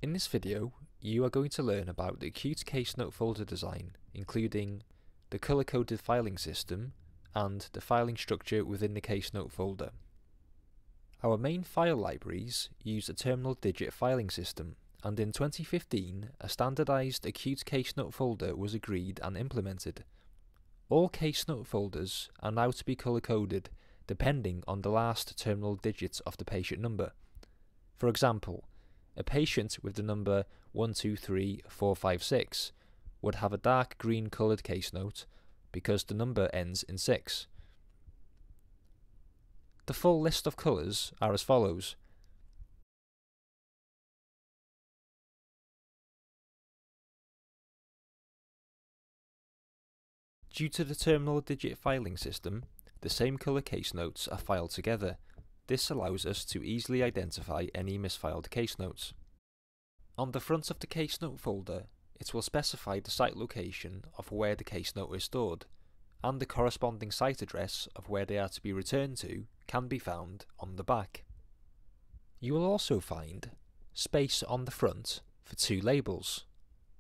In this video, you are going to learn about the acute Casenote folder design, including the colour-coded filing system and the filing structure within the Casenote folder. Our main file libraries use a terminal digit filing system, and in 2015 a standardised acute Casenote folder was agreed and implemented. All Casenote folders are now to be colour-coded depending on the last terminal digit of the patient number. For example, a patient with the number 123456 would have a dark green coloured Casenote because the number ends in 6. The full list of colours are as follows. Due to the terminal digit filing system, the same colour Casenotes are filed together. This allows us to easily identify any misfiled Casenotes. On the front of the Casenote folder, it will specify the site location of where the Casenote is stored, and the corresponding site address of where they are to be returned to can be found on the back. You will also find space on the front for two labels: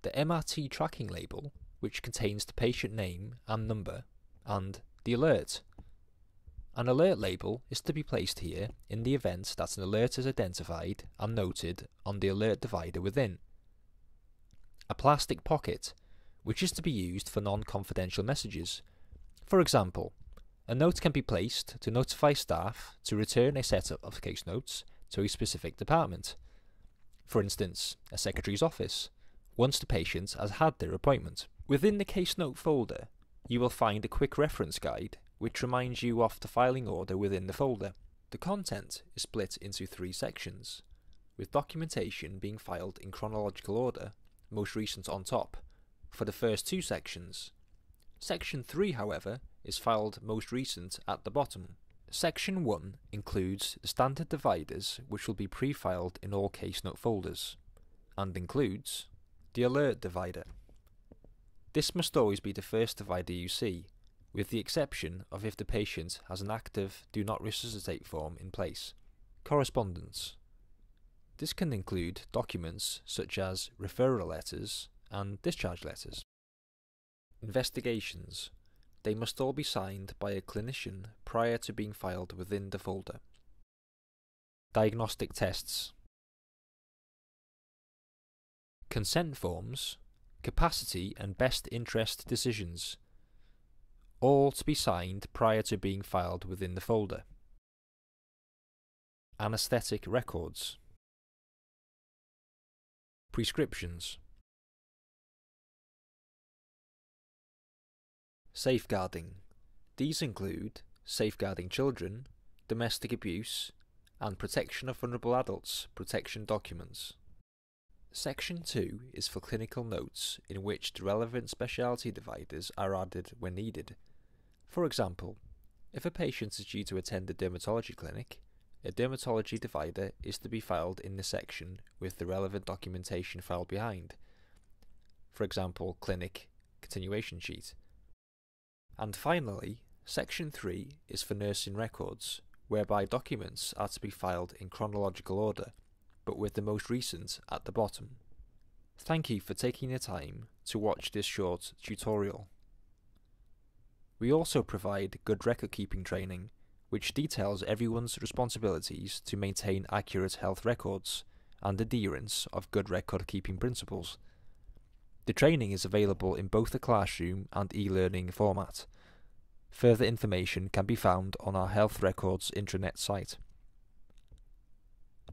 the MRT tracking label, which contains the patient name and number, and the alert. An alert label is to be placed here in the event that an alert is identified and noted on the alert divider within. A plastic pocket, which is to be used for non-confidential messages. For example, a note can be placed to notify staff to return a set of Casenotes to a specific department. For instance, a secretary's office, once the patient has had their appointment. Within the Casenote folder, you will find a quick reference guide which reminds you of the filing order within the folder. The content is split into 3 sections, with documentation being filed in chronological order, most recent on top, for the first 2 sections. Section 3, however, is filed most recent at the bottom. Section 1 includes the standard dividers which will be pre-filed in all Casenote folders, and includes the alert divider. This must always be the first divider you see, with the exception of if the patient has an active Do Not Resuscitate form in place. Correspondence. This can include documents such as referral letters and discharge letters. Investigations. They must all be signed by a clinician prior to being filed within the folder. Diagnostic tests. Consent forms, capacity and best interest decisions, all to be signed prior to being filed within the folder. Anesthetic records. Prescriptions. Safeguarding. These include safeguarding children, domestic abuse, and protection of vulnerable adults protection documents. Section 2 is for clinical notes, in which the relevant specialty dividers are added when needed. For example, if a patient is due to attend a dermatology clinic, a dermatology divider is to be filed in the section with the relevant documentation filed behind. For example, clinic continuation sheet. And finally, Section 3 is for nursing records, whereby documents are to be filed in chronological order, but with the most recent at the bottom. Thank you for taking the time to watch this short tutorial. We also provide good record keeping training, which details everyone's responsibilities to maintain accurate health records and adherence of good record keeping principles. The training is available in both the classroom and e-learning format. Further information can be found on our Health Records intranet site.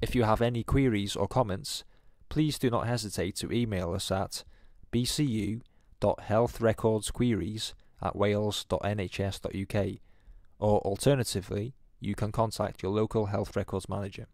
If you have any queries or comments, please do not hesitate to email us at bcu.healthrecordsqueries@wales.nhs.uk, or alternatively, you can contact your local health records manager.